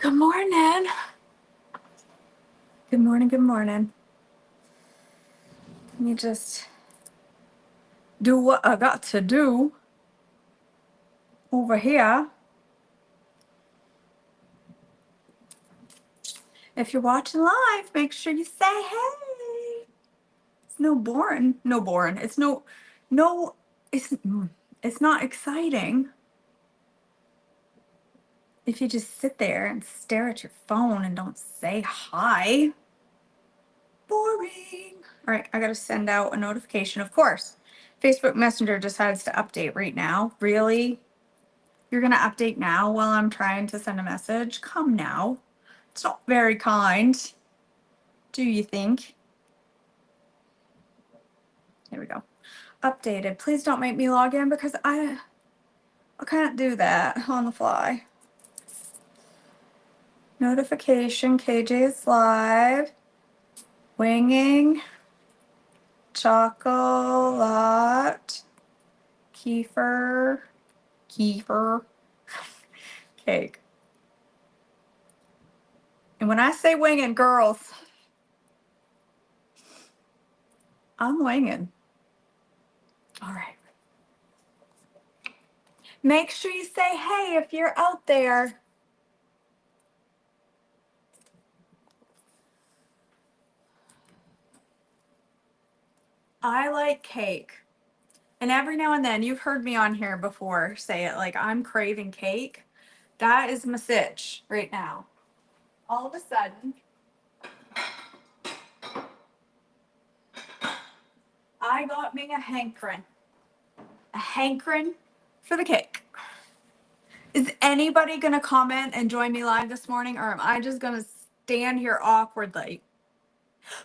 Good morning. Good morning. Good morning. Let me just do what I got to do over here. If you're watching live, make sure you say hey. It's no boring. No boring. It's no, it's not exciting if you just sit there and stare at your phone and don't say hi. Boring. All right, I gotta send out a notification. Of course, Facebook Messenger decides to update right now. Really? You're gonna update now while I'm trying to send a message? Come now. It's not very kind. Do you think? Here we go. Updated. Please don't make me log in because I can't do that on the fly. Notification, KJ is live. Winging. Chocolate. Kefir. Cake. And when I say winging, girls, I'm winging. All right. Make sure you say hey if you're out there. I like cake. And every now and then, you've heard me on here before say it, like I'm craving cake. That is my sitch right now. All of a sudden, I got me a hankering. A hankering for the cake. Is anybody going to comment and join me live this morning, or am I just going to stand here awkwardly?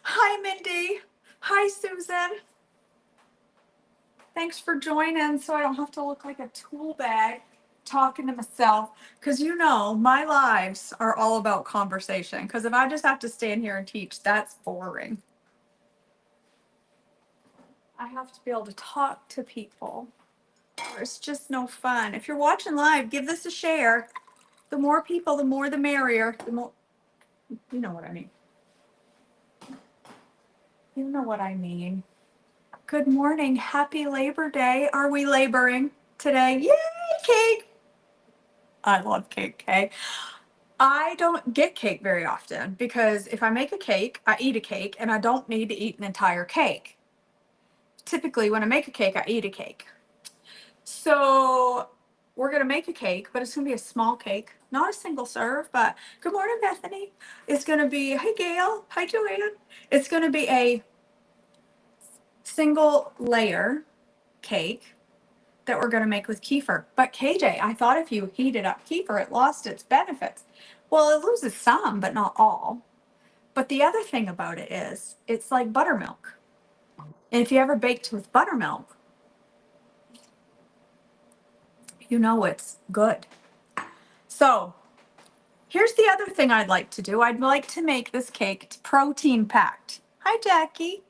Hi, Mindy. Hi, Susan. Thanks for joining so I don't have to look like a tool bag talking to myself. Because you know, my lives are all about conversation. Because if I just have to stand here and teach, that's boring. I have to be able to talk to people. Or it's just no fun. If you're watching live, give this a share. The more people, the more the merrier. The more, you know what I mean. You know what I mean. Good morning. Happy Labor Day. Are we laboring today? Yay, cake. I love cake, okay? I don't get cake very often because if I make a cake, I eat a cake, and I don't need to eat an entire cake. Typically, when I make a cake, I eat a cake. So we're going to make a cake, but it's going to be a small cake, not a single serve, but good morning, Bethany. It's going to be, hey, Gail. Hi, Joanne. It's going to be a single layer cake that we're going to make with kefir. But KJ, I thought if you heated up kefir, it lost its benefits. Well, it loses some, but not all. But the other thing about it is it's like buttermilk. And if you ever baked with buttermilk, you know it's good. So here's the other thing I'd like to do. I'd like to make this cake protein packed. Hi, Jackie.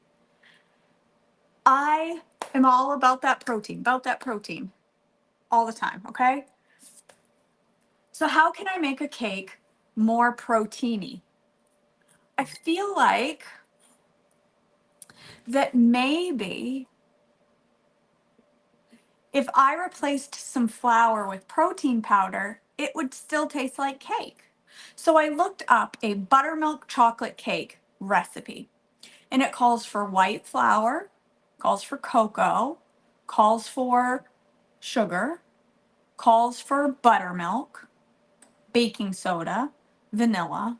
I am all about that protein all the time, okay? So how can I make a cake more proteiny? I feel like that maybe if I replaced some flour with protein powder, it would still taste like cake. So I looked up a buttermilk chocolate cake recipe, and it calls for white flour, calls for cocoa, calls for sugar, calls for buttermilk, baking soda, vanilla,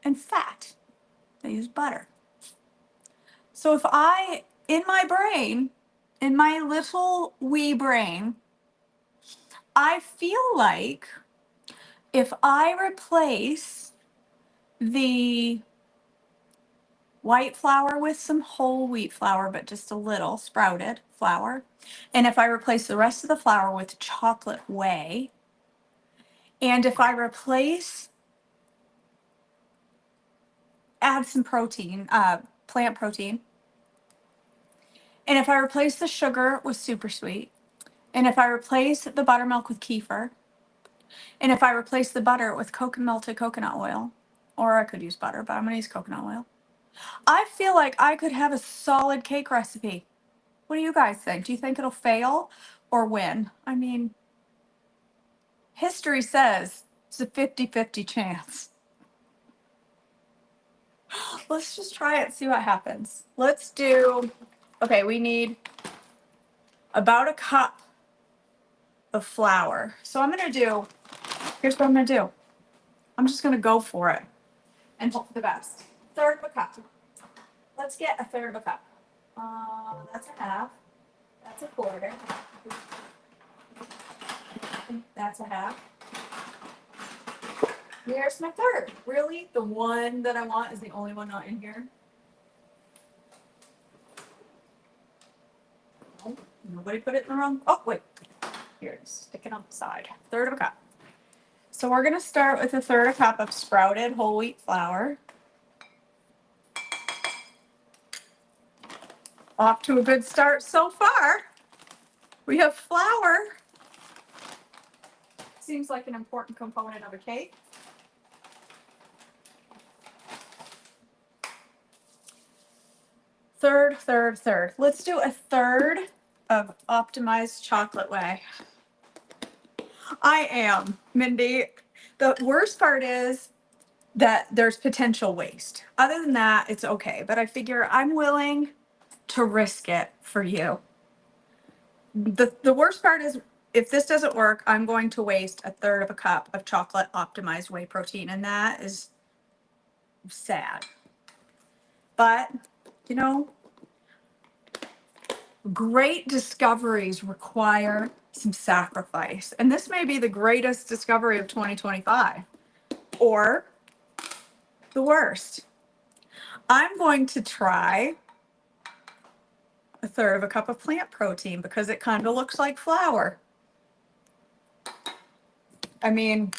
and fat. They use butter. So if I, in my brain, in my little wee brain, I feel like if I replace the white flour with some whole wheat flour, but just a little sprouted flour, and if I replace the rest of the flour with chocolate whey, and if I add some protein, plant protein, and if I replace the sugar with super sweet, and if I replace the buttermilk with kefir, And if I replace the butter with melted coconut oil, or I could use butter, but I'm gonna use coconut oil, I feel like I could have a solid cake recipe. What do you guys think? Do you think it'll fail or win? I mean, history says it's a 50-50 chance. Let's just try it, see what happens. Let's do, okay, we need about a cup of flour. So I'm gonna do, here's what I'm gonna do. I'm just gonna go for it and hope for the best. Third of a cup. Let's get a third of a cup. That's a half. That's a quarter. That's a half. Here's my third. Really? The one that I want is the only one not in here? Oh, nobody put it in the wrong. Oh, wait. Here it is. Stick it on the side. Third of a cup. So we're going to start with a third of a cup of sprouted whole wheat flour. Off to a good start so far. We have flour. Seems like an important component of a cake. Third. Let's do a third of optimized chocolate whey. I am, Mindy. The worst part is that there's potential waste. Other than that, it's okay. But I figure I'm willing to risk it for you. The worst part is if this doesn't work, I'm going to waste a third of a cup of chocolate optimized whey protein. And that is sad. But, you know, great discoveries require some sacrifice. And this may be the greatest discovery of 2025 or the worst. I'm going to try a third of a cup of plant protein because it kind of looks like flour. I mean,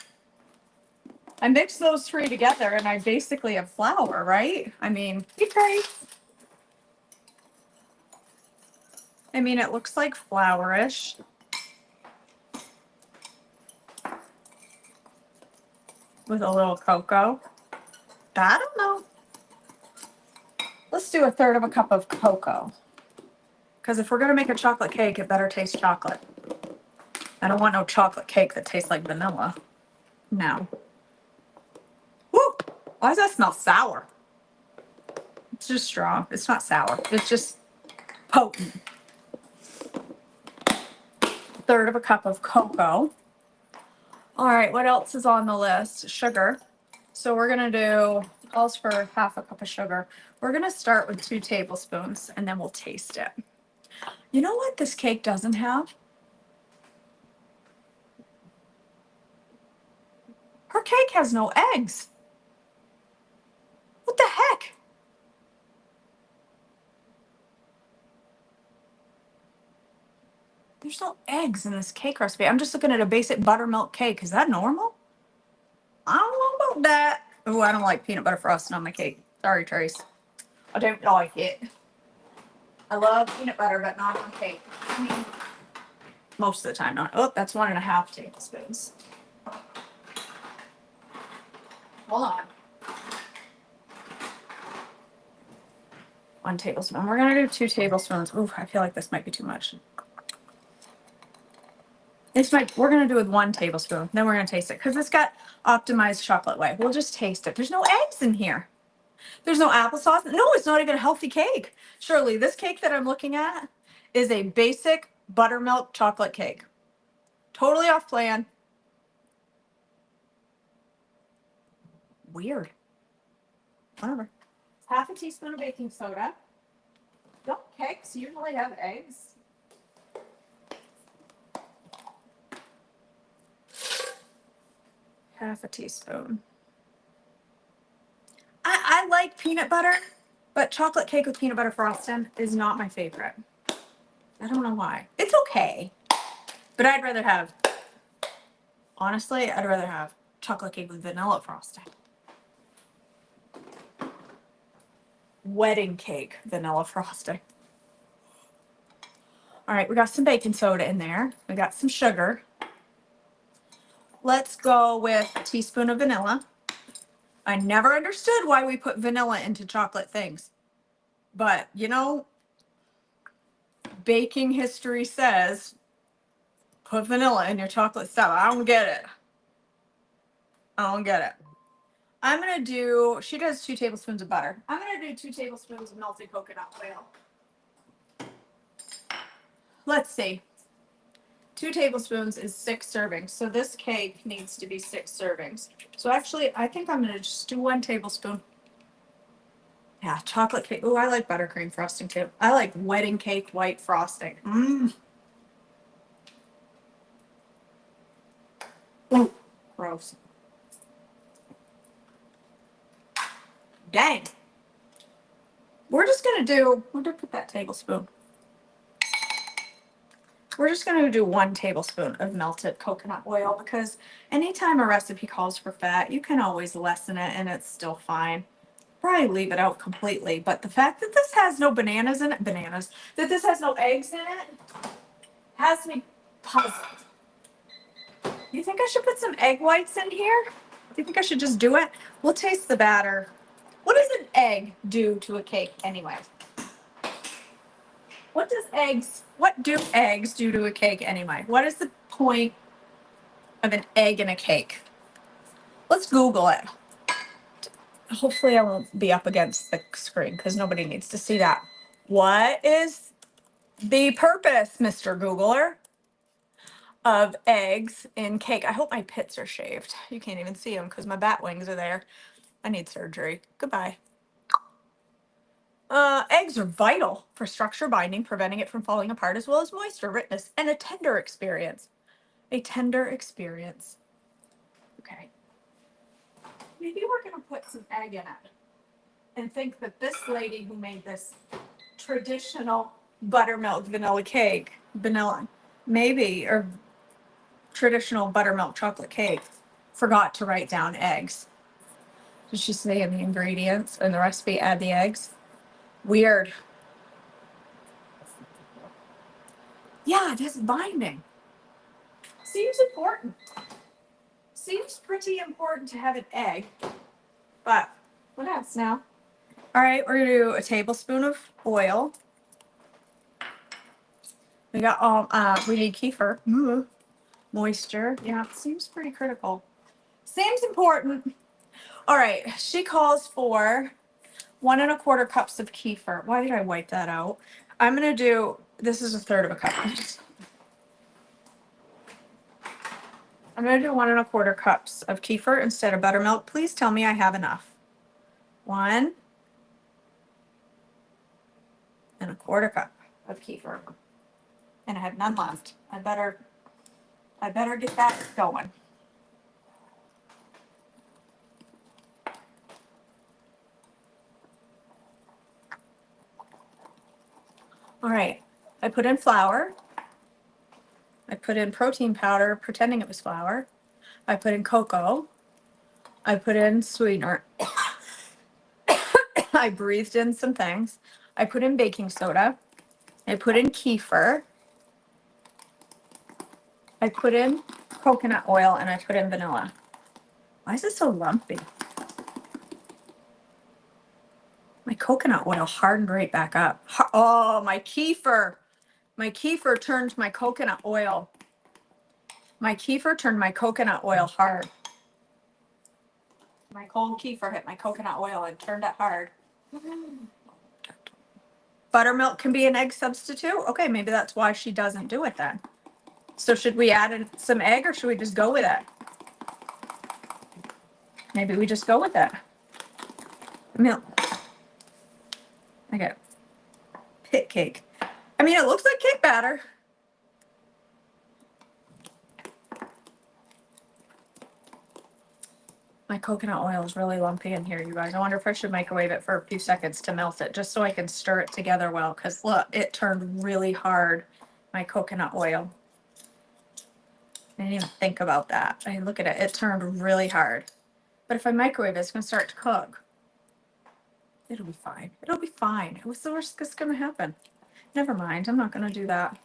I mix those three together and I basically have flour, right? I mean, okay. I mean, it looks like flourish. With a little cocoa. I don't know. Let's do a third of a cup of cocoa. Because if we're going to make a chocolate cake, it better taste chocolate. I don't want no chocolate cake that tastes like vanilla. No. Woo! Why does that smell sour? It's just strong. It's not sour. It's just potent. Third of a cup of cocoa. All right, what else is on the list? Sugar. So we're going to do, calls for half a cup of sugar. We're going to start with 2 tablespoons and then we'll taste it. You know what this cake doesn't have? Her cake has no eggs. What the heck? There's no eggs in this cake recipe. I'm just looking at a basic buttermilk cake. Is that normal? I don't know about that. Oh, I don't like peanut butter frosting on my cake. Sorry, Trace. I don't like it. I love peanut butter, but not on cake. I mean, most of the time not. Oh, that's 1.5 tablespoons. Hold on. 1 tablespoon. We're gonna do 2 tablespoons. Ooh, I feel like this might be too much. We're gonna do with 1 tablespoon. Then we're gonna taste it because it's got optimized chocolate whey. We'll just taste it. There's no eggs in here. There's no applesauce. No, it's not even a healthy cake. Surely this cake that I'm looking at is a basic buttermilk chocolate cake. Totally off plan. Weird. Whatever. Half a teaspoon of baking soda. No, cakes usually have eggs. Half a teaspoon. I like peanut butter, but chocolate cake with peanut butter frosting is not my favorite. I don't know why. It's okay, but honestly, I'd rather have chocolate cake with vanilla frosting. Wedding cake vanilla frosting. All right, we got some baking soda in there. We got some sugar. Let's go with a teaspoon of vanilla. I never understood why we put vanilla into chocolate things. But, you know, baking history says put vanilla in your chocolate stuff. I don't get it. I don't get it. I'm going to do, she does 2 tablespoons of butter. I'm going to do 2 tablespoons of melted coconut oil. Let's see. 2 tablespoons is 6 servings. So this cake needs to be 6 servings. So actually, I think I'm going to just do 1 tablespoon. Yeah, chocolate cake. Oh, I like buttercream frosting too. I like wedding cake white frosting. Mmm. Ooh, gross. Dang. We're just going to do, where did I put that tablespoon? We're just going to do 1 tablespoon of melted coconut oil because anytime a recipe calls for fat, you can always lessen it and it's still fine. Probably leave it out completely, but the fact that this has no that this has no eggs in it, has me puzzled. You think I should put some egg whites in here? Do you think I should just do it? We'll taste the batter. What does an egg do to a cake anyway? What do eggs do to a cake anyway? What is the point of an egg in a cake? Let's Google it. Hopefully I won't be up against the screen because nobody needs to see that. What is the purpose, Mr. Googler, of eggs in cake? I hope my pits are shaved. You can't even see them because my bat wings are there. I need surgery. Goodbye. Eggs are vital for structure binding, preventing it from falling apart, as well as moisture, richness, and a tender experience. A tender experience. Okay. Maybe we're going to put some egg in it and think that this lady who made this traditional buttermilk vanilla cake, or traditional buttermilk chocolate cake, forgot to write down eggs. Did she say in the ingredients and the recipe add the eggs? Weird. Yeah, it is binding. Seems important. Seems pretty important to have an egg. But what else now? All right, we're gonna do a tablespoon of oil. We got we need kefir. Moisture. Yeah, it seems pretty critical. Seems important. All right, she calls for 1 1/4 cups of kefir. Why did I wipe that out? I'm gonna do, this is 1/3 of a cup. I'm gonna do 1 1/4 cups of kefir instead of buttermilk. Please tell me I have enough. 1 1/4 cup of kefir. And I have none left. I better get that going. All right, I put in flour. I put in protein powder, pretending it was flour. I put in cocoa. I put in sweetener. I breathed in some things. I put in baking soda. I put in kefir. I put in coconut oil and I put in vanilla. Why is it so lumpy? My coconut oil hardened right back up. Oh, my kefir. My kefir turned my coconut oil. My kefir turned my coconut oil hard. My cold kefir hit my coconut oil and turned it hard. Buttermilk can be an egg substitute? Okay, maybe that's why she doesn't do it then. So should we add in some egg or should we just go with it? Maybe we just go with it. Milk. Okay. Pit cake. I mean, it looks like cake batter. My coconut oil is really lumpy in here, you guys. I wonder if I should microwave it for a few seconds to melt it, just so I can stir it together well. Because look, it turned really hard, my coconut oil. I didn't even think about that. I mean, look at it. It turned really hard. But if I microwave it, it's going to start to cook. It'll be fine. It'll be fine. What's the worst that's going to happen? Never mind. I'm not going to do that.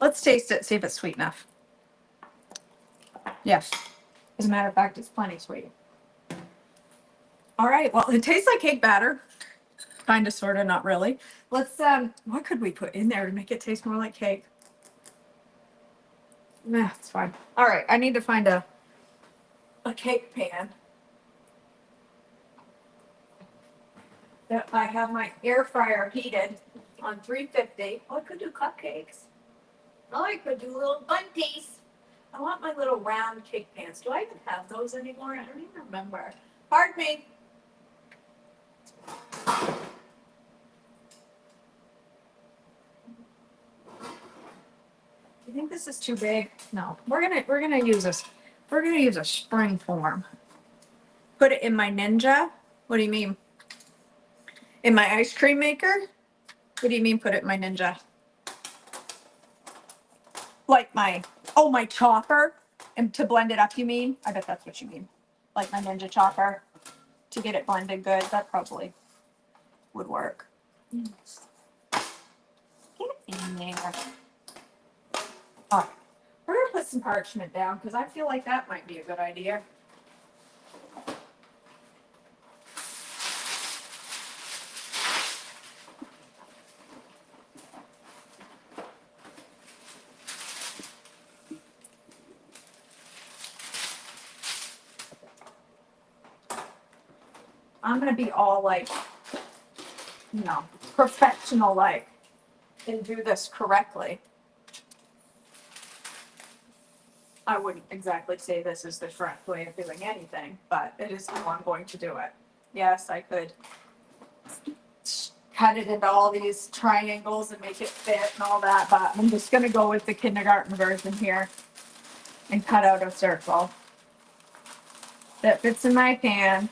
Let's taste it, see if it's sweet enough. Yes. As a matter of fact, it's plenty sweet. All right, well, it tastes like cake batter. Kind of, sort of, not really. Let's, what could we put in there to make it taste more like cake? Nah, it's fine. All right, I need to find a cake pan. That I have my air fryer heated on 350. Oh, I could do cupcakes. Oh, I could do little bunties. I want my little round cake pans. Do I even have those anymore? I don't even remember. Pardon me. You think this is too big? No. We're gonna use this. We're gonna use a spring form. Put it in my Ninja. What do you mean? In my ice cream maker? What do you mean put it in my Ninja? Like my chopper? And to blend it up, you mean? I bet that's what you mean. Like my Ninja chopper to get it blended good. That probably would work. Get in there. All right. We're gonna put some parchment down because I feel like that might be a good idea. I'm gonna be all like, professional like, and do this correctly. I wouldn't exactly say this is the correct way of doing anything, but it is how I'm going to do it. Yes, I could cut it into all these triangles and make it fit and all that, but I'm just gonna go with the kindergarten version here and cut out a circle that fits in my pan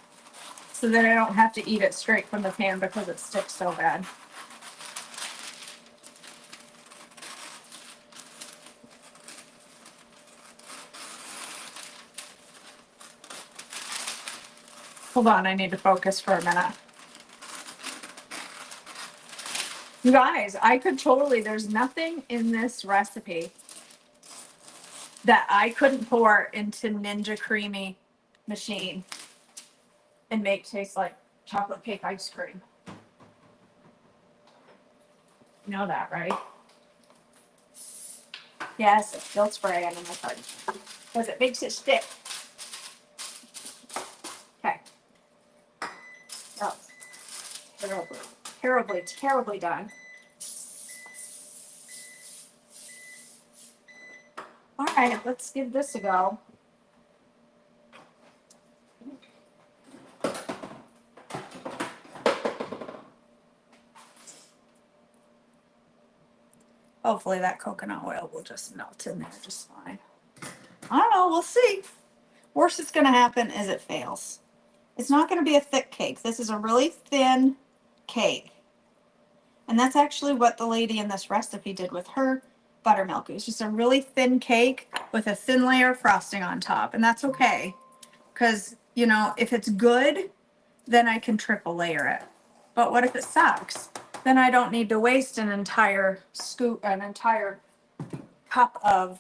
so that I don't have to eat it straight from the pan because it sticks so bad. Hold on, I need to focus for a minute. You guys, I could totally, there's nothing in this recipe that I couldn't pour into Ninja Creamy machine and make taste like chocolate cake ice cream. You know that, right? Yes, it's still spraying in my fudge because it makes it stick. Okay. Oh, terribly, terribly, terribly done. All right, let's give this a go. Hopefully that coconut oil will just melt in there just fine. I don't know, we'll see. Worst that's gonna happen is it fails. It's not gonna be a thick cake. This is a really thin cake. And that's actually what the lady in this recipe did with her buttermilk. It was just a really thin cake with a thin layer of frosting on top. And that's okay. Because, if it's good, then I can triple layer it. But what if it sucks? Then I don't need to waste an entire cup of,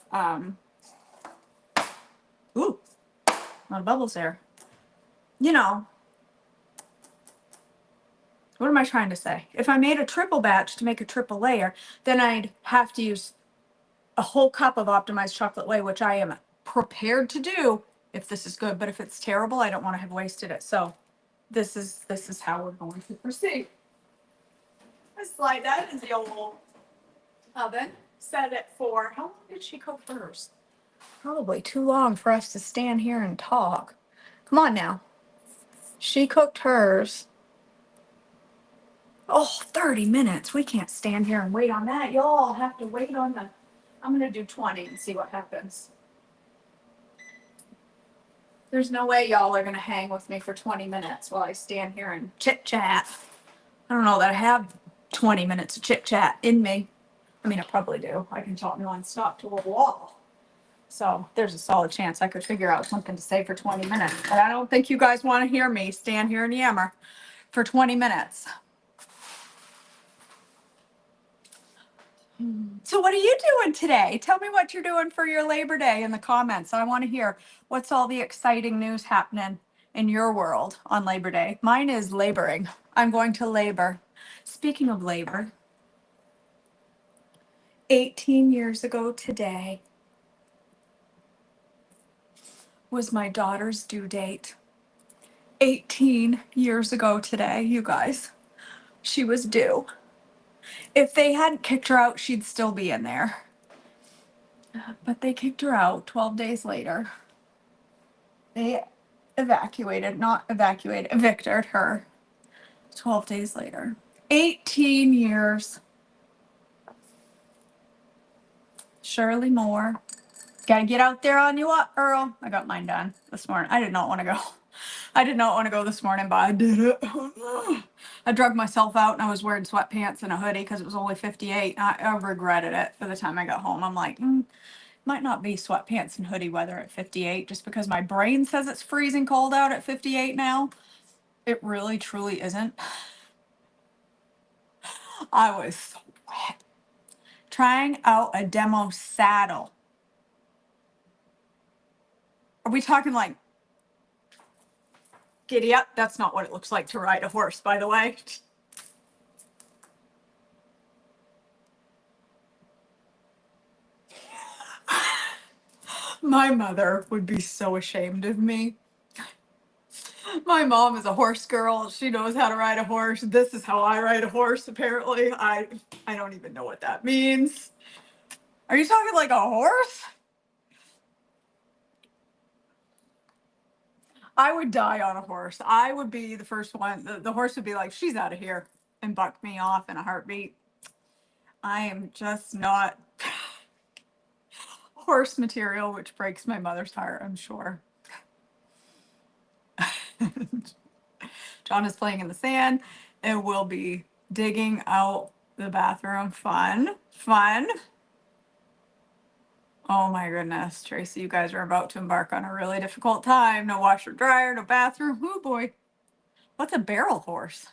ooh, a lot of bubbles there. What am I trying to say? If I made a triple batch to make a triple layer, then I'd have to use a whole cup of optimized chocolate whey, which I am prepared to do if this is good. But if it's terrible, I don't want to have wasted it. So this is how we're going to proceed. I slide that into the old oven. Set it for, how long did she cook hers? Probably too long for us to stand here and talk. Come on now. She cooked hers. Oh, 30 minutes. We can't stand here and wait on that. Y'all have to wait on the, I'm going to do 20 and see what happens. There's no way y'all are going to hang with me for 20 minutes while I stand here and chit chat. I don't know that I have 20 minutes of chit chat in me. I mean, I probably do. I can talk nonstop to a wall. So there's a solid chance I could figure out something to say for 20 minutes. But I don't think you guys want to hear me stand here and yammer for 20 minutes. So what are you doing today? Tell me what you're doing for your Labor Day in the comments. I want to hear what's all the exciting news happening in your world on Labor Day. Mine is laboring. I'm going to labor. Speaking of labor, 18 years ago today was my daughter's due date. 18 years ago today, you guys. She was due. If they hadn't kicked her out, she'd still be in there. But they kicked her out 12 days later. They evicted her 12 days later. 18 years. Shirley Moore. Gotta get out there on you up, Earl. I got mine done this morning. I did not want to go. I did not want to go this morning, but I did it. I drugged myself out and I was wearing sweatpants and a hoodie because it was only 58. I regretted it by the time I got home. I'm like, might not be sweatpants and hoodie weather at 58 just because my brain says it's freezing cold out at 58 now. It really, truly isn't. I was so wet. Trying out a demo saddle. Are we talking like giddy up? That's not what it looks like to ride a horse, by the way. My mother would be so ashamed of me. My mom is a horse girl. She knows how to ride a horse. This is how I ride a horse, apparently. I don't even know what that means. Are you talking like a horse? I would die on a horse. I would be the first one. The horse would be like, she's out of here, and buck me off in a heartbeat. I am just not horse material, which breaks my mother's heart, I'm sure. John is playing in the sand and will be digging out the bathroom. Fun, fun. Oh my goodness, Tracy, you guys are about to embark on a really difficult time. No washer dryer, no bathroom. Oh boy. What's a barrel horse?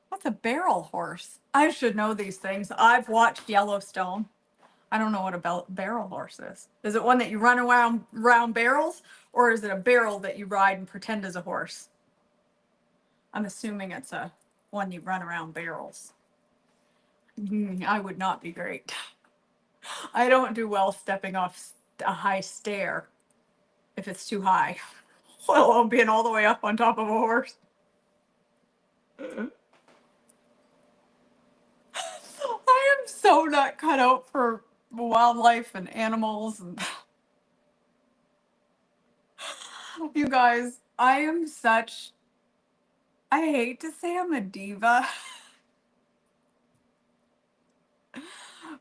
What's a barrel horse? I should know these things. I've watched Yellowstone. I don't know what a barrel horse is. Is it one that you run around barrels, or is it a barrel that you ride and pretend is a horse? I'm assuming it's a one you run around barrels. I would not be great. I don't do well stepping off a high stair if it's too high, let alone being all the way up on top of a horse. I am so not cut out for wildlife and animals. And you guys, I hate to say I'm a diva,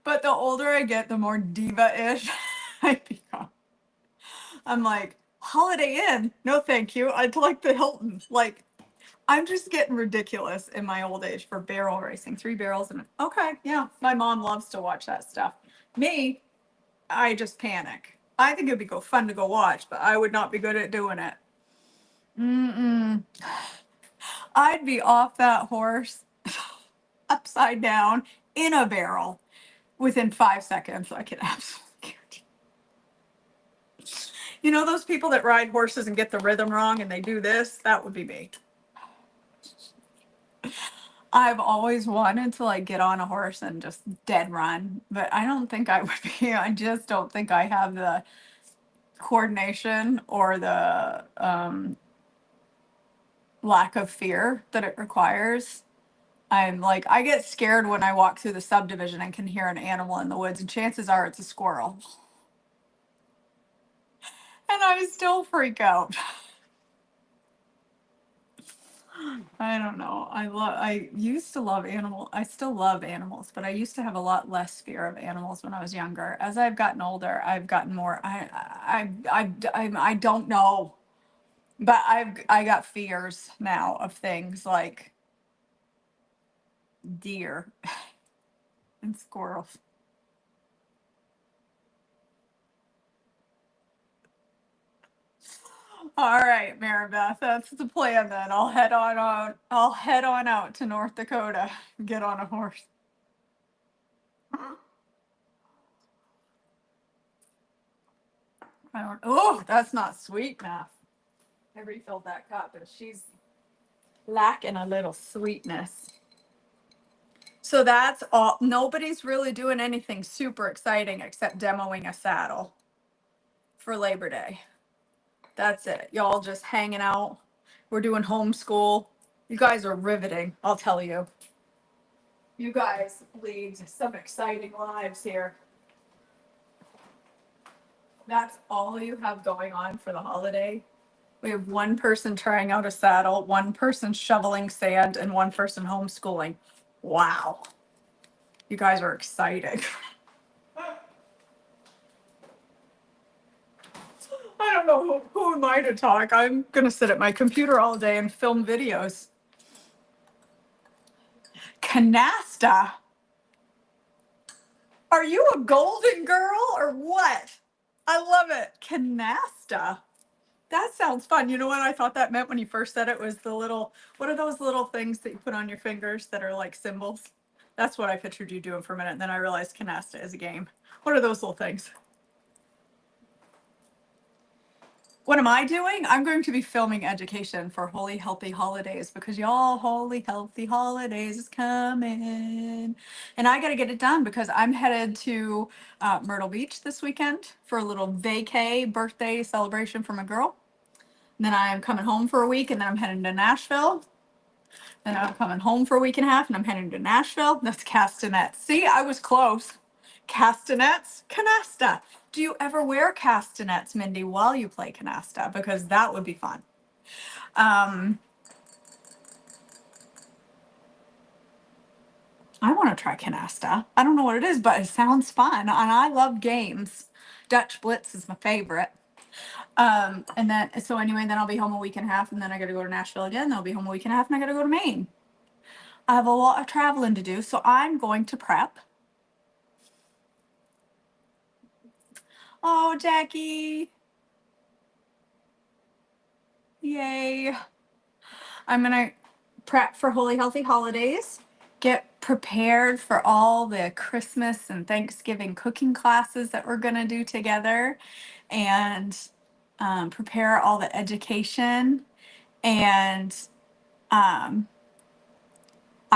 but the older I get, the more diva-ish I become. I'm like, Holiday Inn? No, thank you. I'd like the Hilton. Like, I'm just getting ridiculous in my old age for barrel racing. 3 barrels and okay, yeah. My mom loves to watch that stuff. Me, I just panic. I think it'd be fun to go watch, but I would not be good at doing it. Mm-mm. I'd be off that horse, upside down, in a barrel, within 5 seconds. I can absolutely guarantee. You know those people that ride horses and get the rhythm wrong and they do this? That would be me. I've always wanted to like get on a horse and just dead run, but I don't think I would be. I just don't think I have the coordination or the lack of fear that it requires. I'm like, I get scared when I walk through the subdivision and can hear an animal in the woods, and chances are it's a squirrel. And I still freak out. I don't know. I used to love I still love animals, but I used to have a lot less fear of animals when I was younger. As I've gotten older, I've gotten more I don't know. But I got fears now of things like deer and squirrels. All right, Maribeth, that's the plan then. I'll head on out to North Dakota, get on a horse. Oh, that's not sweet enough. I refilled that cup and she's lacking a little sweetness. So that's all. Nobody's really doing anything super exciting except demoing a saddle for Labor Day. That's it. Y'all just hanging out. We're doing homeschool. You guys are riveting, I'll tell you. You guys lead some exciting lives here. That's all you have going on for the holiday. We have one person trying out a saddle, one person shoveling sand, and one person homeschooling. Wow. You guys are exciting. I don't know who am I to talk. I'm going to sit at my computer all day and film videos. Canasta. Are you a golden girl or what? I love it. Canasta. That sounds fun. You know what I thought that meant when you first said it was the little, what are those little things that you put on your fingers that are like symbols? That's what I pictured you doing for a minute. And then I realized canasta is a game. What are those little things? What am I doing? I'm going to be filming education for Holy Healthy Holidays because y'all, Holy Healthy Holidays is coming. And I got to get it done because I'm headed to Myrtle Beach this weekend for a little vacay birthday celebration for my girl. And then I'm coming home for a week and then I'm heading to Nashville. Then I'm coming home for a week and a half and I'm heading to Nashville. That's castanets. See, I was close. Castanets, canasta. Do you ever wear castanets, Mindy, while you play canasta? Because that would be fun. I want to try canasta. I don't know what it is, but it sounds fun. And I love games. Dutch Blitz is my favorite. And then, so anyway, then I'll be home a week and a half and then I got to go to Nashville again. Then I'll be home a week and a half and I got to go to Maine. I have a lot of traveling to do, so I'm going to prep. Oh, Jackie. Yay. I'm going to prep for Holy Healthy Holidays, get prepared for all the Christmas and Thanksgiving cooking classes that we're going to do together, and prepare all the education. And I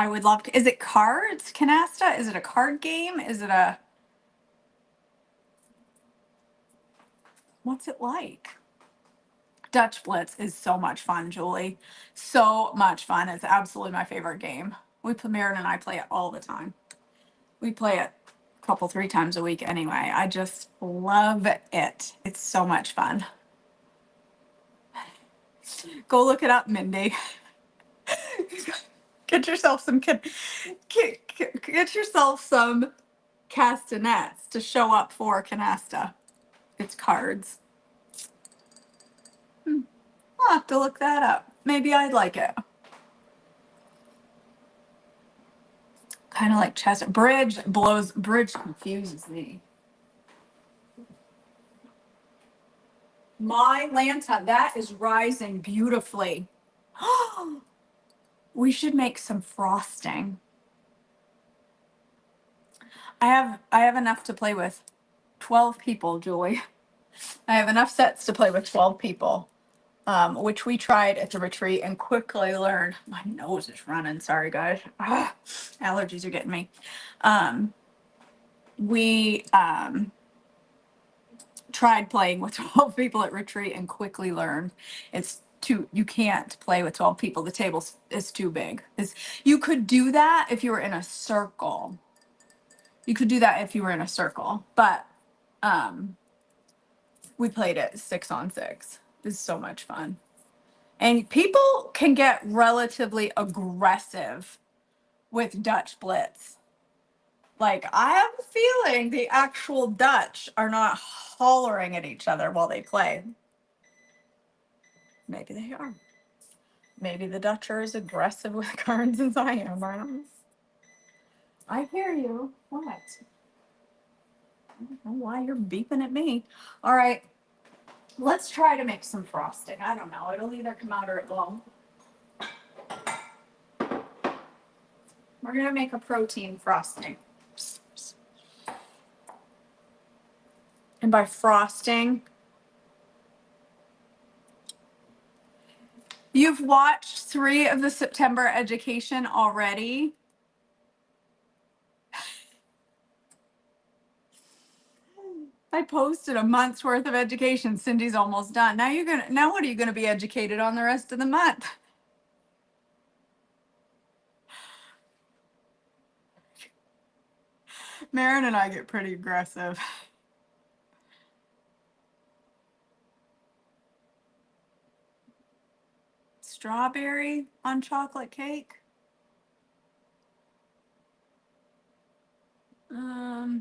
would love to. Is it cards, canasta? Is it a card game? Is it a. What's it like? Dutch Blitz is so much fun, Julie. So much fun. It's absolutely my favorite game. Marin and I play it all the time. We play it a couple, 3 times a week anyway. I just love it. It's so much fun. Go look it up, Mindy. Get yourself some get yourself some castanets to show up for canasta. It's cards. I'll have to look that up. Maybe I'd like it. Kind of like chess. Bridge confuses me. My Lanta, that is rising beautifully. We should make some frosting. I have enough to play with 12 people, Julie. I have enough sets to play with 12 people, which we tried at the retreat and quickly learned. My nose is running. Sorry, guys. Allergies are getting me. We tried playing with 12 people at retreat and quickly learned you can't play with 12 people. The table is too big. You could do that if you were in a circle. But we played it 6-on-6. It's so much fun. And people can get relatively aggressive with Dutch Blitz. Like, I have a feeling the actual Dutch are not hollering at each other while they play. Maybe they are. Maybe the Dutch are as aggressive with cards as I am. I hear you. What? I don't know why you're beeping at me. All right. Let's try to make some frosting. I don't know. It'll either come out or it won't. We're going to make a protein frosting. And by frosting, You've watched 3 of the September education already. I posted a month's worth of education. Cindy's almost done. Now what are you gonna be educated on the rest of the month? Marin and I get pretty aggressive. Strawberry on chocolate cake. I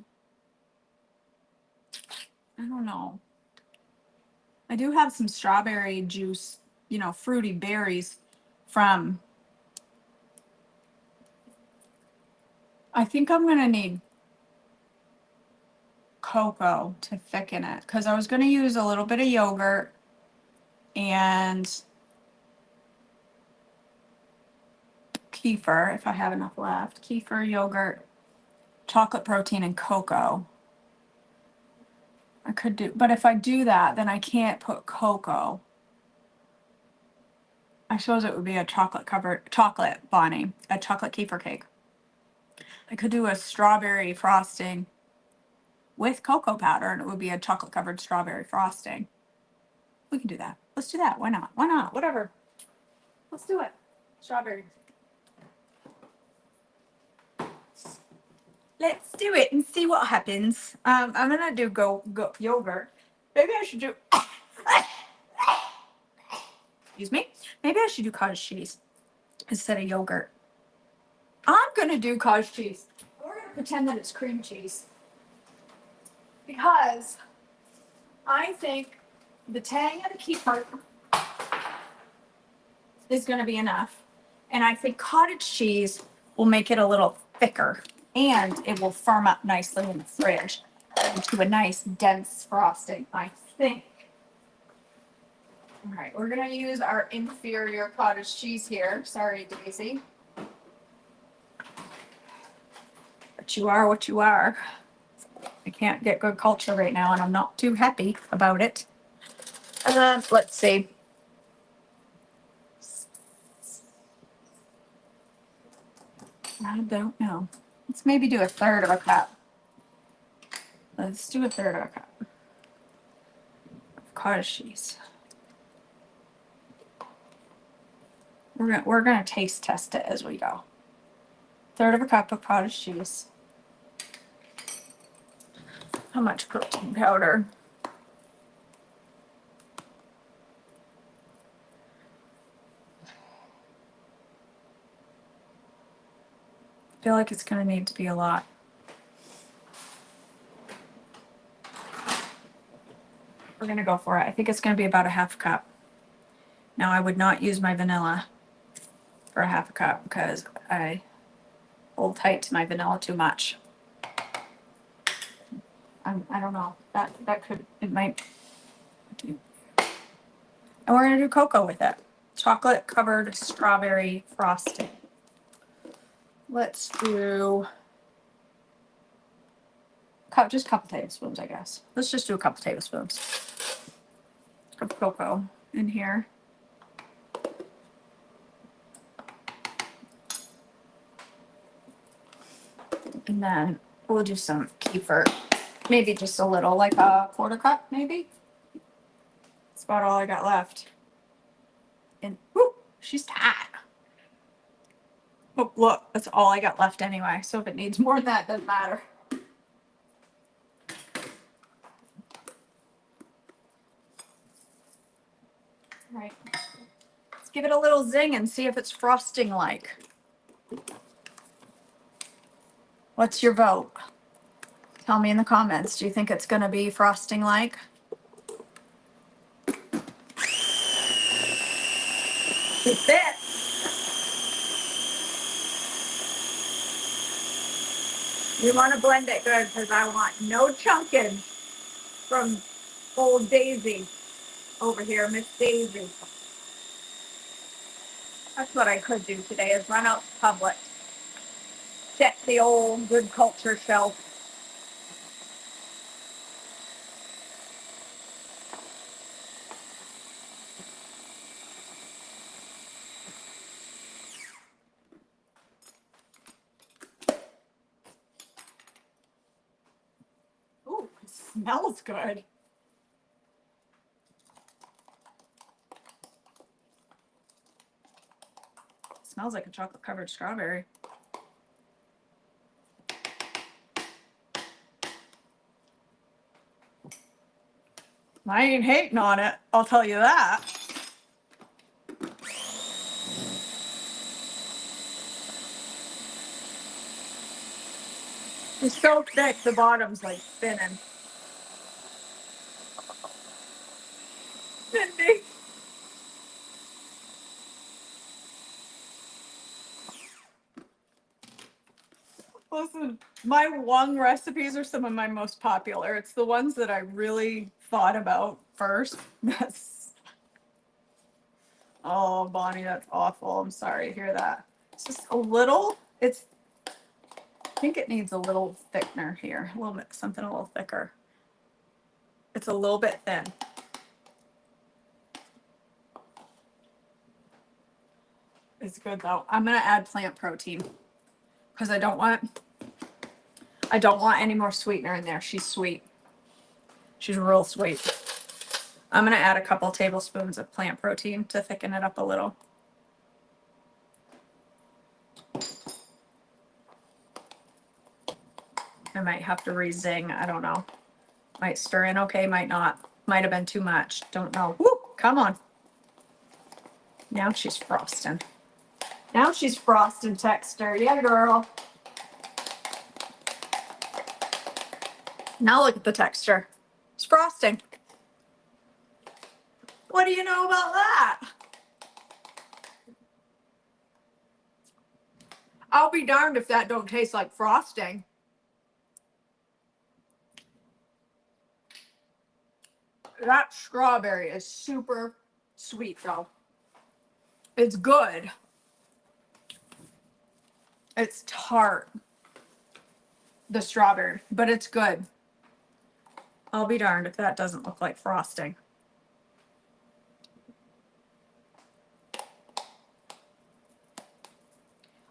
don't know. I do have some strawberry juice, fruity berries from. I think I'm gonna need cocoa to thicken it because I was gonna use a little bit of yogurt and kefir if I have enough left. Kefir, yogurt, chocolate protein, and cocoa. I could do, but if I do that, then I can't put cocoa. I suppose it would be a chocolate Bonnie, a chocolate kefir cake. I could do a strawberry frosting with cocoa powder and it would be a chocolate covered strawberry frosting. We can do that. Let's do that. Why not? Why not? Whatever. Let's do it. Strawberry. Let's do it and see what happens. I'm gonna do go yogurt. Maybe I should do. Excuse me. Maybe I should do cottage cheese instead of yogurt. I'm gonna do cottage cheese. We're gonna pretend that it's cream cheese because I think the tang of the kefir is gonna be enough, and I think cottage cheese will make it a little thicker and it will firm up nicely in the fridge into a nice dense frosting, I think. All right, we're gonna use our inferior cottage cheese here. Sorry, Daisy. But you are what you are. I can't get good culture right now and I'm not too happy about it. Let's see. I don't know. Let's maybe do 1/3 of a cup. Let's do 1/3 of a cup of cottage cheese. We're gonna taste test it as we go. 1/3 of a cup of cottage cheese. How much protein powder? I feel like it's gonna need to be a lot. We're gonna go for it. I think it's gonna be about a 1/2 cup. Now I would not use my vanilla for a 1/2 cup because I hold tight to my vanilla too much. I don't know. It might do. And we're gonna do cocoa with it. Chocolate covered strawberry frosting. Let's do just a couple tablespoons, I guess. Let's just do a couple tablespoons of cocoa in here. And then we'll do some kefir. Maybe just a little, like a 1/4 cup, maybe. That's about all I got left. And whoo, she's tight. Oh, look, that's all I got left anyway. So if it needs more than that, doesn't matter. All right. Let's give it a little zing and see if it's frosting like. What's your vote? Tell me in the comments. Do you think it's going to be frosting like? It's it. You want to blend it good because I want no chunking from old Daisy over here, Miss Daisy. That's what I could do today is run out to Publix. Check the old good culture shelf. smells good. Smells like a chocolate covered strawberry. I ain't hating on it, I'll tell you that. It's so thick, the bottom's like thinning. Cindy. Listen, my Wong recipes are some of my most popular. It's the ones that I really thought about first. That's, oh, Bonnie, that's awful. I'm sorry to hear that. It's just a little, I think it needs a little thickener here, a little bit, something a little thicker. It's a little bit thin. It's good though. I'm gonna add plant protein because I don't want any more sweetener in there. She's sweet. She's real sweet. I'm gonna add a couple tablespoons of plant protein to thicken it up a little. I might have to re-zing, I don't know. Might stir in okay, might not. Might have been too much, don't know. Woo, come on. Now she's frosting. Now she's frosting texture, yeah girl. Now look at the texture. It's frosting. What do you know about that? I'll be darned if that don't taste like frosting. That strawberry is super sweet though. It's good. It's tart, the strawberry, but it's good. I'll be darned if that doesn't look like frosting.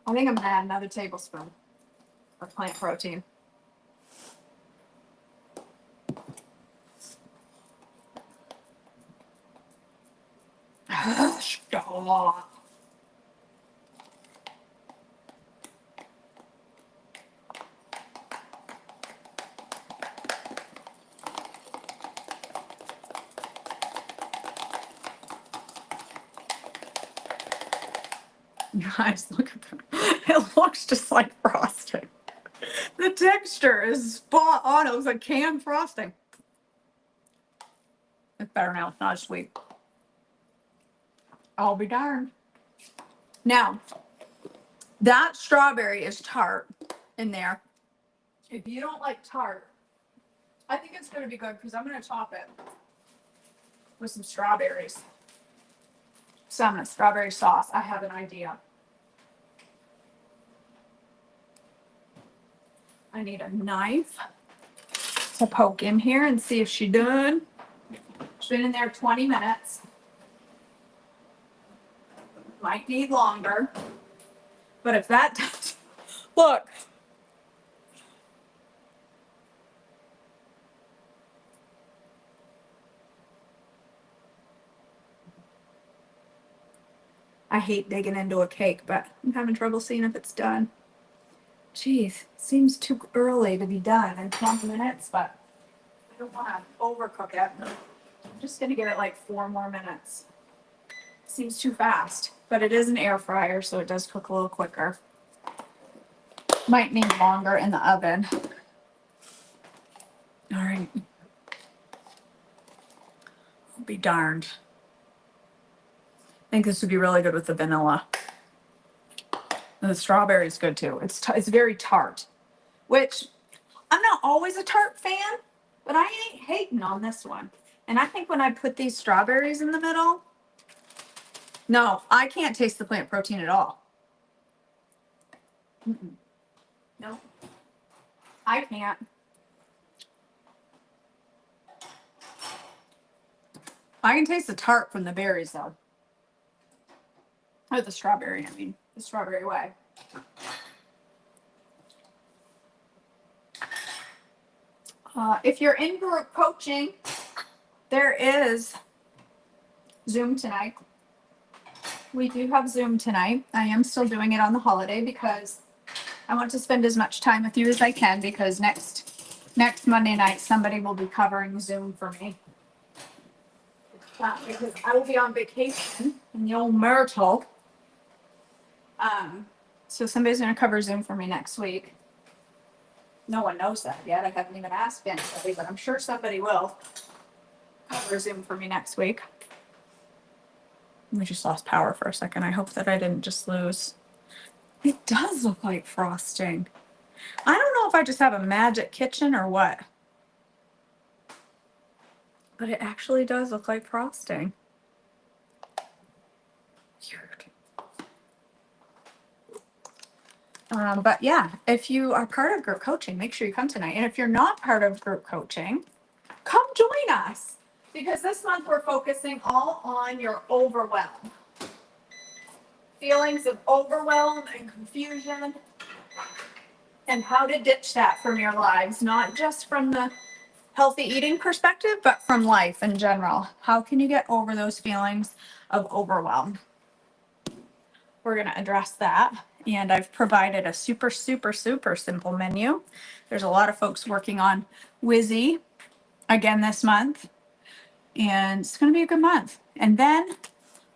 I think I'm gonna add another tablespoon of plant protein. Stop. Guys, look at that. It looks just like frosting. The texture is spot on. It looks like canned frosting. It's better now. It's not as sweet. I'll be darned. Now, that strawberry is tart in there. If you don't like tart, I think it's going to be good because I'm going to top it with some strawberries. Some strawberry sauce. I have an idea. I need a knife to poke in here and see if she's done. She's been in there 20 minutes. Might need longer. But if that does, look. I hate digging into a cake, but I'm having trouble seeing if it's done. Jeez, seems too early to be done in 20 minutes, but I don't want to overcook it. I'm just going to give it like 4 more minutes. Seems too fast, but it is an air fryer, so it does cook a little quicker. Might need longer in the oven. All right. I'll be darned. I think this would be really good with the vanilla. And the strawberry is good too. It's very tart, which I'm not always a tart fan, but I ain't hating on this one. And I think when I put these strawberries in the middle, no, I can't taste the plant protein at all. No, I can't. I can taste the tart from the berries though. Or the strawberry, I mean, the strawberry way. If you're in group coaching, there is Zoom tonight. We do have Zoom tonight. I am still doing it on the holiday because I want to spend as much time with you as I can, because next Monday night somebody will be covering Zoom for me. Because I will be on vacation in the old Myrtle. So somebody's going to cover Zoom for me next week. No one knows that yet. I haven't even asked anybody, but I'm sure somebody will cover Zoom for me next week. We just lost power for a second. I hope that I didn't just lose. It does look like frosting. I don't know if I just have a magic kitchen or what, but it actually does look like frosting. Weird. But yeah, if you are part of group coaching, make sure you come tonight. And if you're not part of group coaching, come join us, because this month we're focusing all on your overwhelm. Feelings of overwhelm and confusion, and how to ditch that from your lives, not just from the healthy eating perspective, but from life in general. How can you get over those feelings of overwhelm? We're going to address that. And I've provided a super, super, super simple menu. There's a lot of folks working on Wizzy again this month, and it's going to be a good month. And then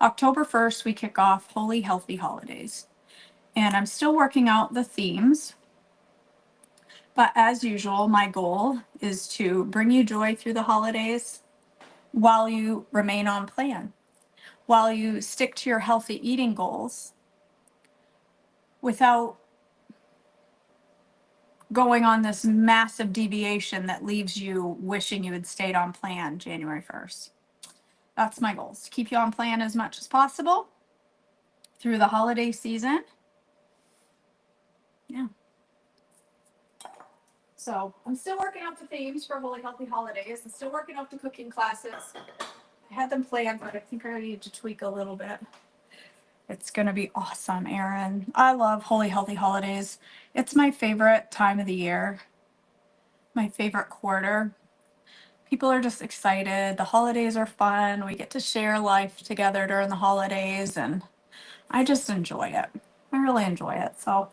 October 1st, we kick off Holy Healthy Holidays. And I'm still working out the themes. But as usual, my goal is to bring you joy through the holidays while you remain on plan, while you stick to your healthy eating goals without going on this massive deviation that leaves you wishing you had stayed on plan January 1st. That's my goal, is to keep you on plan as much as possible through the holiday season. Yeah. So I'm still working out the themes for Holy Healthy Holidays. I'm still working out the cooking classes. I had them planned, but I think I need to tweak a little bit. It's going to be awesome, Erin. I love Holy Healthy Holidays. It's my favorite time of the year, my favorite quarter. People are just excited. The holidays are fun. We get to share life together during the holidays, and I just enjoy it. I really enjoy it. So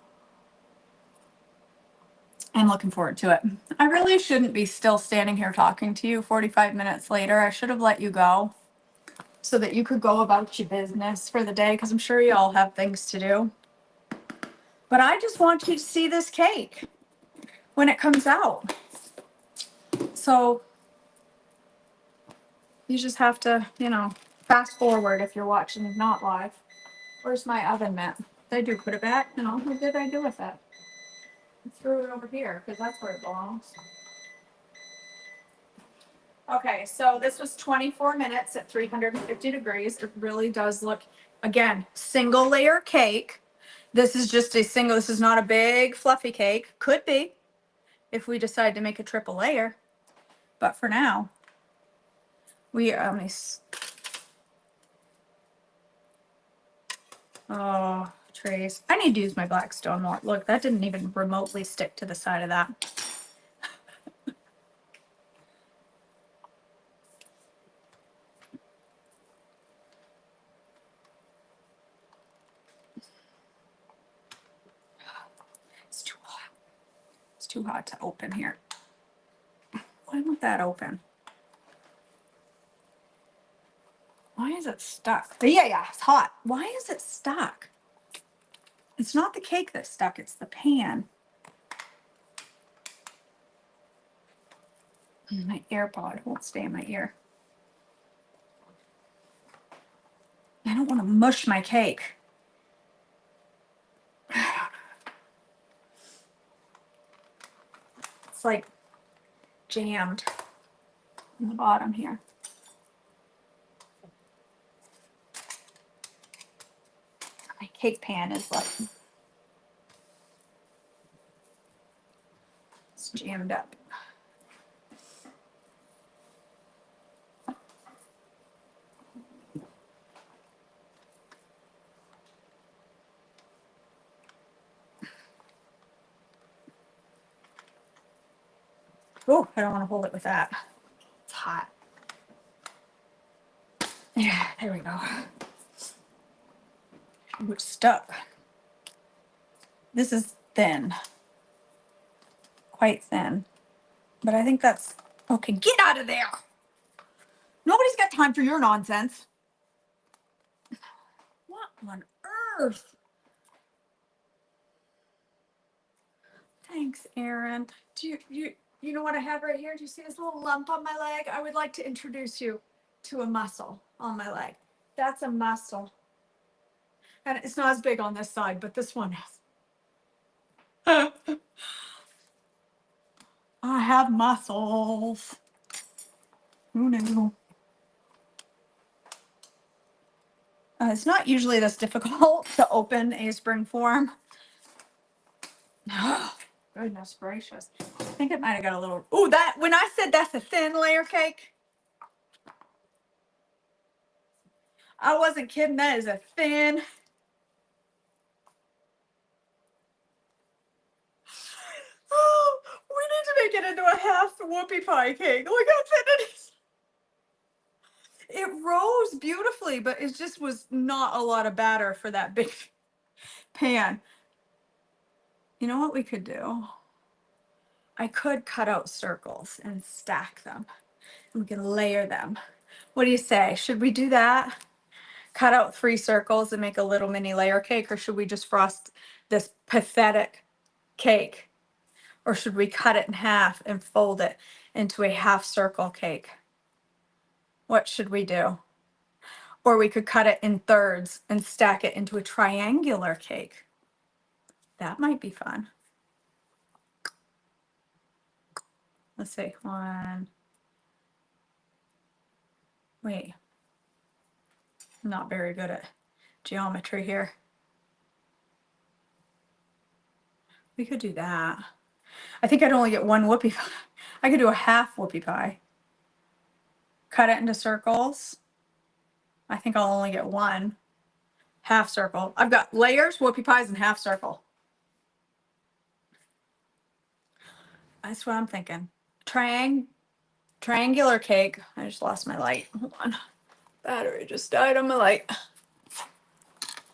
I'm looking forward to it. I really shouldn't be still standing here talking to you 45 minutes later. I should have let you go so that you could go about your business for the day, because I'm sure you all have things to do. But I just want you to see this cake when it comes out. So you just have to, fast forward if you're watching not live. Where's my oven mitt? Did I do put it back? No, what did I do with it? I threw it over here because that's where it belongs. Okay, so this was 24 minutes at 350 degrees. It really does look, again, single layer cake. This is just a single, this is not a big fluffy cake. Could be if we decide to make a triple layer. But for now, we are, oh, trays. I need to use my Blackstone more. Look, that didn't even remotely stick to the side of that. It's too hot. It's too hot to open here. Why won't that open? Why is it stuck? Yeah, it's hot. Why is it stuck? It's not the cake that's stuck, it's the pan. My AirPod won't stay in my ear. I don't want to mush my cake. It's like jammed in the bottom here. My cake pan is like, it's jammed up. Oh, I don't want to hold it with that. It's hot. Yeah, there we go. It's stuck. This is thin. Quite thin. But I think that's okay. Get out of there. Nobody's got time for your nonsense. What on earth? Thanks, Aaron. Do you know what I have right here? Do you see this little lump on my leg? I would like to introduce you to a muscle on my leg. That's a muscle. And it's not as big on this side, but this one is. I have muscles. Who knew? It's not usually this difficult to open a spring form. Goodness gracious. I think it might have got a little. Oh, that when I said that's a thin layer cake, I wasn't kidding. That is a thin. Oh, we need to make it into a half whoopie pie cake. Look how thin it is. It rose beautifully, but it just was not a lot of batter for that big pan. You know what we could do? I could cut out circles and stack them. We can layer them. What do you say? Should we do that? Cut out 3 circles and make a little mini layer cake, or should we just frost this pathetic cake? Or should we cut it in half and fold it into a half circle cake? What should we do? Or we could cut it in thirds and stack it into a triangular cake. That might be fun. Let's see, one. Wait, I'm not very good at geometry here. We could do that. I think I'd only get one whoopie pie. I could do a half whoopie pie. Cut it into circles. I think I'll only get one half circle. I've got layers, whoopie pies, and half circle. That's what I'm thinking. Triangular cake. I just lost my light. Hold on. Battery just died on my light.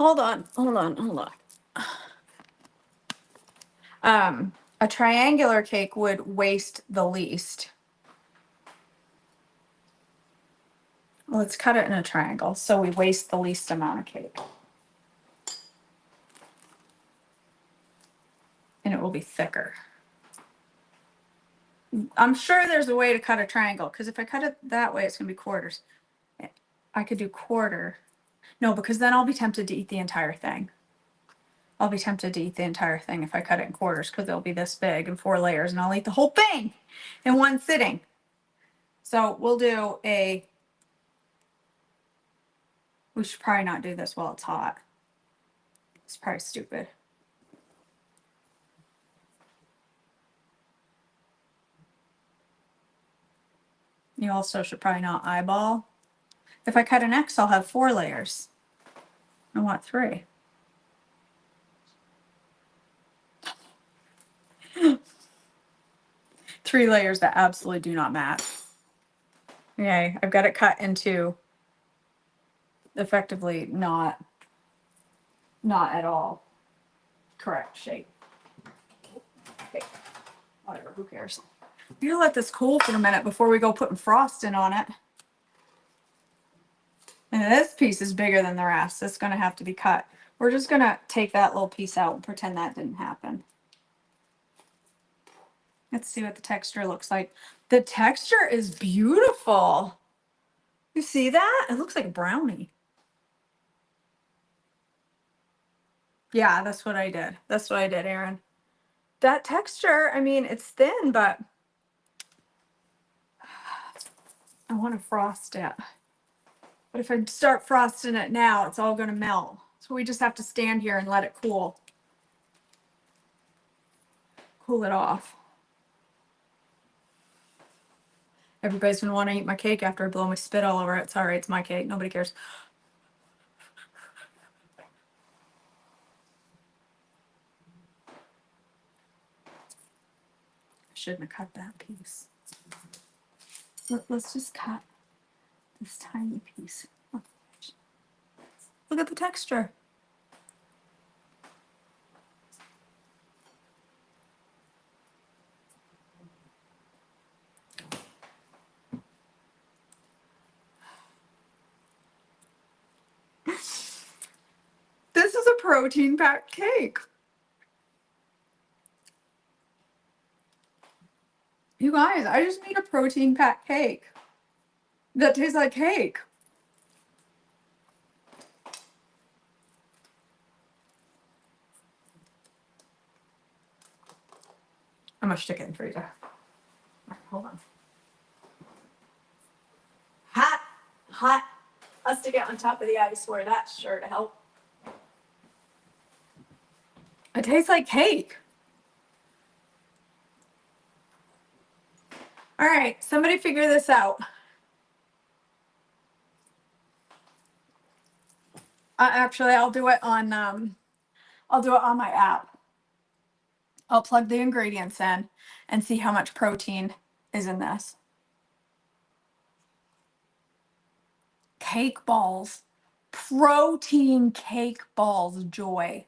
Hold on. A triangular cake would waste the least. Let's cut it in a triangle so we waste the least amount of cake. And it will be thicker. I'm sure there's a way to cut a triangle, because if I cut it that way, it's going to be quarters. I could do quarter. No, because then I'll be tempted to eat the entire thing. I'll be tempted to eat the entire thing if I cut it in quarters, because it'll be this big and 4 layers, and I'll eat the whole thing in one sitting. So we'll do a, we should probably not do this while it's hot. It's probably stupid. You also should probably not eyeball. If I cut an X, I'll have 4 layers. I want 3. Three layers that absolutely do not match. Okay, I've got it cut into effectively not at all correct shape. Okay, whatever, who cares? We're gonna let this cool for a minute before we go putting frosting on it. And this piece is bigger than the rest. It's gonna have to be cut. We're just gonna take that little piece out and pretend that didn't happen. Let's see what the texture looks like. The texture is beautiful. You see that? It looks like a brownie. Yeah, that's what I did. That's what I did, Aaron. That texture, I mean, it's thin, but I want to frost it. But if I start frosting it now, it's all going to melt. So we just have to stand here and let it cool. Cool it off. Everybody's going to want to eat my cake after I blow my spit all over it. It's all right. It's my cake. Nobody cares. shouldn't have cut that piece. Let's just cut this tiny piece. Look at the texture. This is a protein packed cake. You guys, I just made a protein packed cake that tastes like cake. I'm gonna stick it in the freezer. Hold on. Hot, hot. I'll stick it on top of the ice where that's sure to help. It tastes like cake. All right, somebody figure this out. Actually, I'll do it on my app. I'll plug the ingredients in and see how much protein is in this. Cake balls. Protein cake balls, Joy.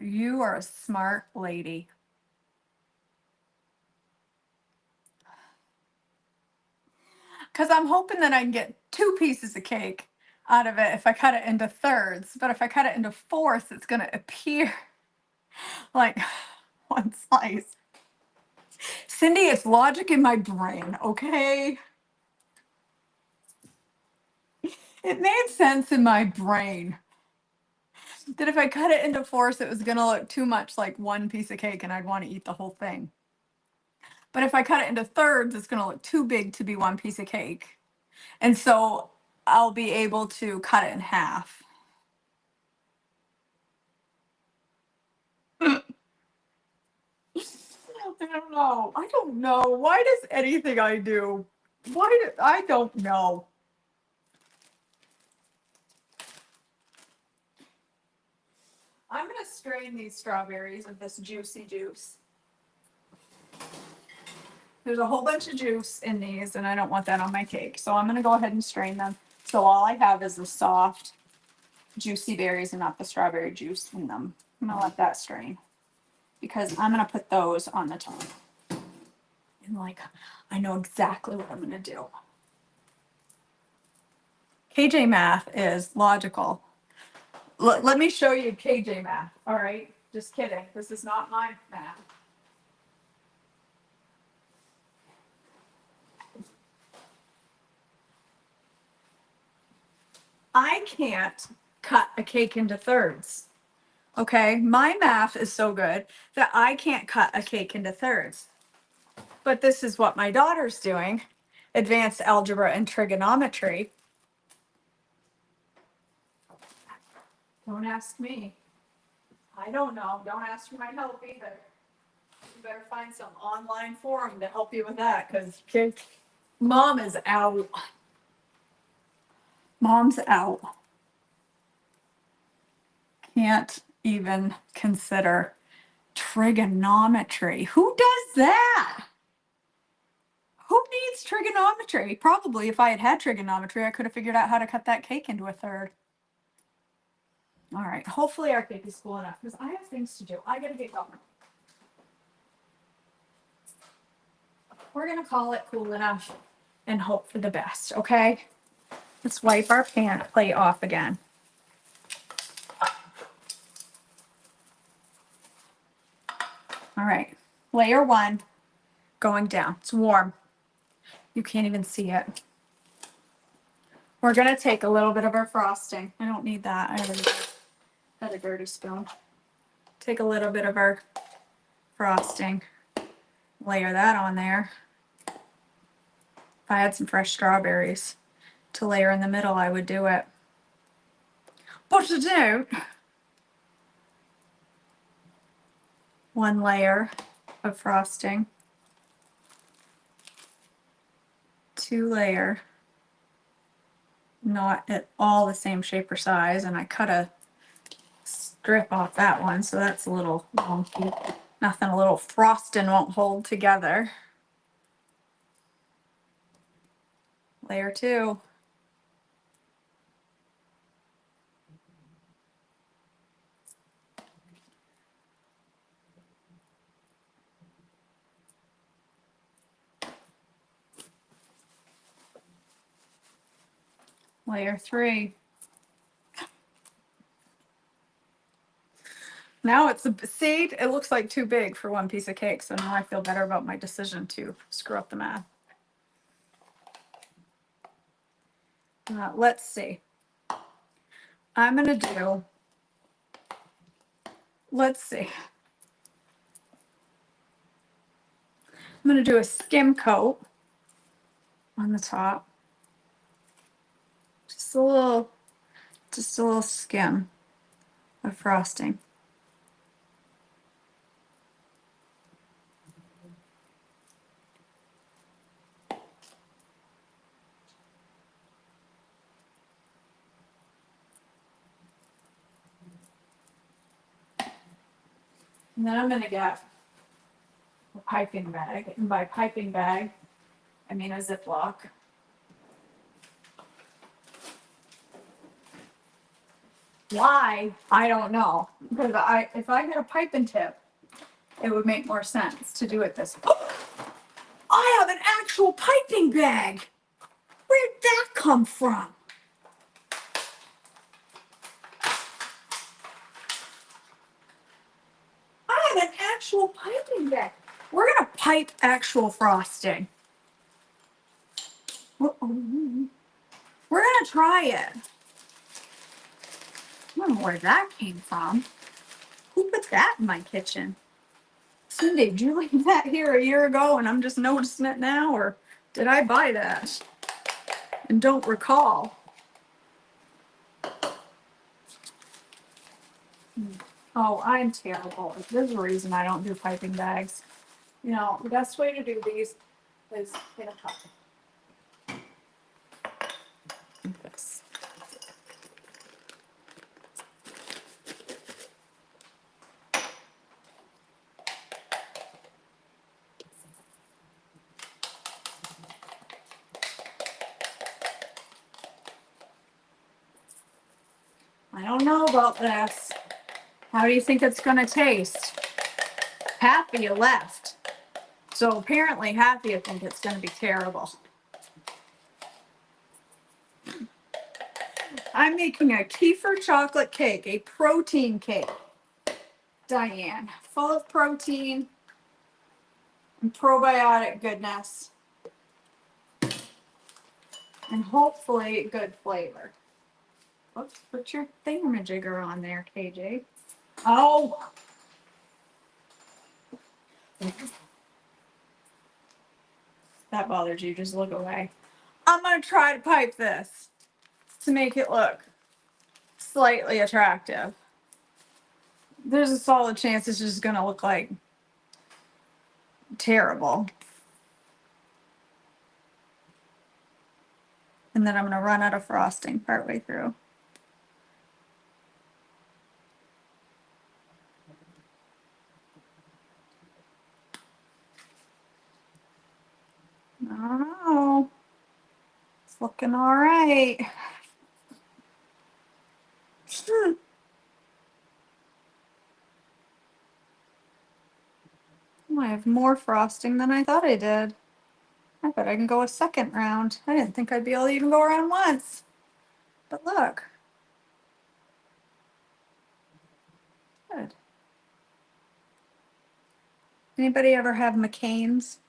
You are a smart lady. Because I'm hoping that I can get 2 pieces of cake out of it if I cut it into thirds. But if I cut it into fourths, it's going to appear like one slice. Cindy, it's logic in my brain, okay? It made sense in my brain that if I cut it into fourths, it was going to look too much like one piece of cake and I'd want to eat the whole thing. But if I cut it into thirds, it's going to look too big to be one piece of cake. And so I'll be able to cut it in half. I don't know. I don't know. Why does anything I do? I don't know. I'm going to strain these strawberries with this juicy juice. There's a whole bunch of juice in these, and I don't want that on my cake. So I'm going to go ahead and strain them. So all I have is the soft, juicy berries and not the strawberry juice in them. I'm going to let that strain because I'm going to put those on the top. And I know exactly what I'm going to do. KJ math is logical. Let me show you KJ math. All right. Just kidding. This is not my math. I can't cut a cake into thirds. Okay. My math is so good that I can't cut a cake into thirds. But this is what my daughter's doing. Advanced algebra and trigonometry. Don't ask me. I don't know. Don't ask for my help either. You better find some online forum to help you with that because mom is out. Mom's out. Can't even consider trigonometry. Who does that? Who needs trigonometry? Probably if I had had trigonometry, I could have figured out how to cut that cake into a third. All right. Hopefully our cake is cool enough because I have things to do. I got to get going. We're going to call it cool enough and hope for the best, okay? Let's wipe our pan plate off again. All right. Layer 1 going down. It's warm. You can't even see it. We're going to take a little bit of our frosting. I don't need that. I already had a dirty spoon. Take a little bit of our frosting. Layer that on there. If I had some fresh strawberries to layer in the middle, I would do it. But I don't. 1 layer of frosting. 2 layer. Not at all the same shape or size, and I cut a strip off that one, so that's a little wonky. Nothing a little frosting won't hold together. Layer 2. Layer 3. Now it's a seed. It looks like too big for one piece of cake, so now I feel better about my decision to screw up the math. Let's see. I'm gonna do, let's see. I'm gonna do a skim coat on the top. Just a little skim of frosting. And then I'm gonna get a piping bag, and by piping bag, I mean a Ziploc. Why? I don't know. Because if I had a piping tip, it would make more sense to do it this way. I have an actual piping bag. Where'd that come from? I have an actual piping bag. We're gonna pipe actual frosting. We're gonna try it. I don't know where that came from. Who put that in my kitchen? Cindy, did you leave that here a year ago and I'm just noticing it now, or did I buy that and don't recall? Oh, I'm terrible. There's a reason I don't do piping bags. You know, the best way to do these is in a cup. Like this. I don't know about this. How do you think it's gonna taste? Half of you left. So apparently half of you think it's gonna be terrible. I'm making a Kefir chocolate cake, a protein cake. Diane, full of protein and probiotic goodness. And hopefully good flavor. Oops, put your thingamajigger on there, KJ. Oh! That bothers you, just look away. I'm gonna try to pipe this to make it look slightly attractive. There's a solid chance it's just gonna look like terrible. And then I'm gonna run out of frosting partway through. I don't know. It's looking all right. I have more frosting than I thought I did. I bet I can go a second round. I didn't think I'd be able to even go around once. But look. Good. Anybody ever have McCain's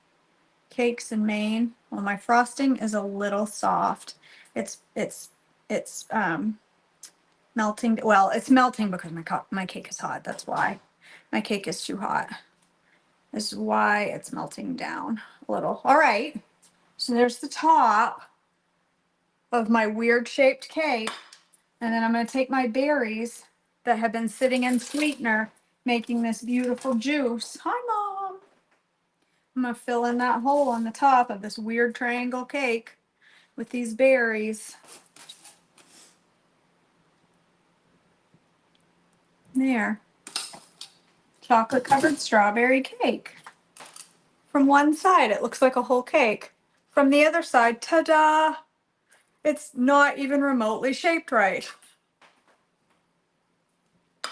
cakes in Maine? Well, my frosting is a little soft. It's melting. Well, it's melting because my cake is hot. That's why. My cake is too hot. This is why it's melting down a little. All right. So there's the top of my weird shaped cake. And then I'm going to take my berries that have been sitting in sweetener, making this beautiful juice. Hi, Mom. I'm going to fill in that hole on the top of this weird triangle cake with these berries. There. chocolate covered strawberry cake. From one side, it looks like a whole cake. From the other side, ta-da! It's not even remotely shaped right. I'm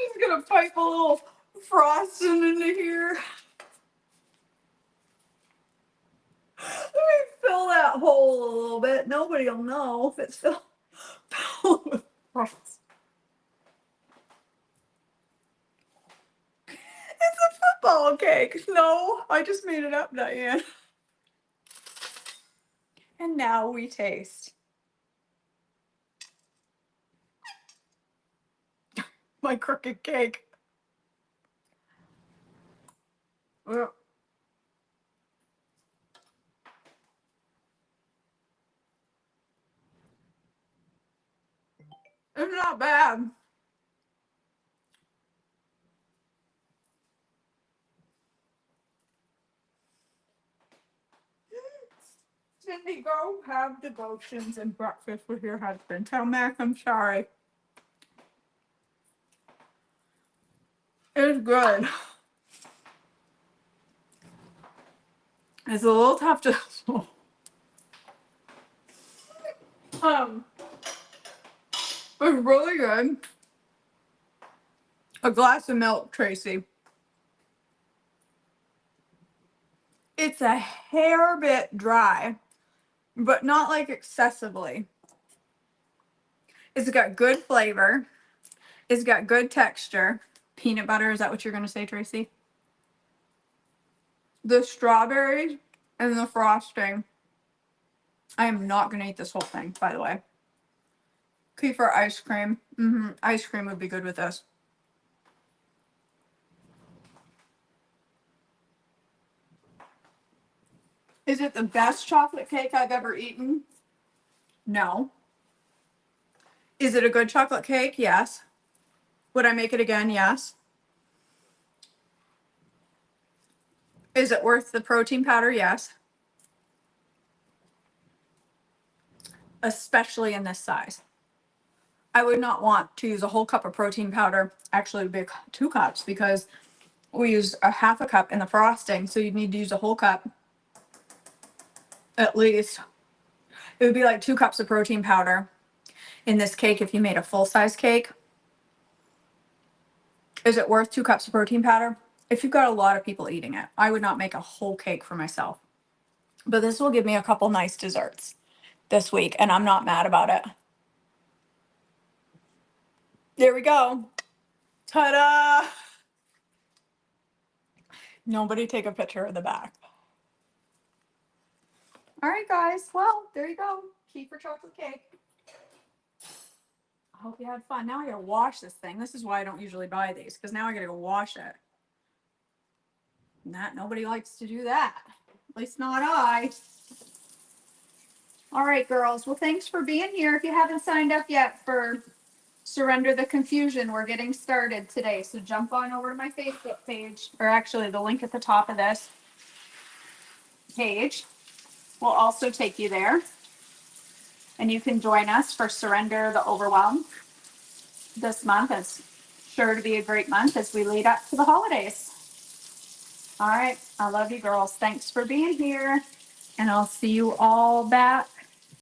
just gonna pipe a little frosting into here. Let me fill that hole a little bit. Nobody will know if it's filled with frosting. It's a football cake. No, I just made it up, Diane. And now we taste. My crooked cake. Ugh. It's not bad. Cindy, go have devotions and breakfast with your husband. Tell Mac I'm sorry. It's good. It's a little tough to it's really good. A glass of milk, Tracy. It's a hair bit dry, but not like excessively. It's got good flavor. It's got good texture. Peanut butter, is that what you're gonna say, Tracy? The strawberries and the frosting. I am not gonna eat this whole thing, by the way. Kefir ice cream. Ice cream would be good with this. Is it the best chocolate cake I've ever eaten? No. Is it a good chocolate cake? Yes. Would I make it again? Yes. Is it worth the protein powder? Yes. Especially in this size. I would not want to use a whole cup of protein powder. Actually, it would be 2 cups because we used a half a cup in the frosting. So you'd need to use a whole cup at least. It would be like 2 cups of protein powder in this cake if you made a full-size cake. Is it worth 2 cups of protein powder? If you've got a lot of people eating it, I would not make a whole cake for myself. But this will give me a couple nice desserts this week, and I'm not mad about it. There we go. Ta-da! Nobody take a picture of the back. All right, guys. Well, there you go. Kefir chocolate cake. I hope you had fun. Now I gotta wash this thing. This is why I don't usually buy these, because now I gotta go wash it. Nobody likes to do that. At least not I. All right, girls. Well, thanks for being here. If you haven't signed up yet for Surrender the Confusion, we're getting started today. So jump on over to my Facebook page, or actually the link at the top of this page will also take you there. And you can join us for Surrender the Overwhelm. This month is sure to be a great month as we lead up to the holidays. All right. I love you, girls. Thanks for being here. And I'll see you all back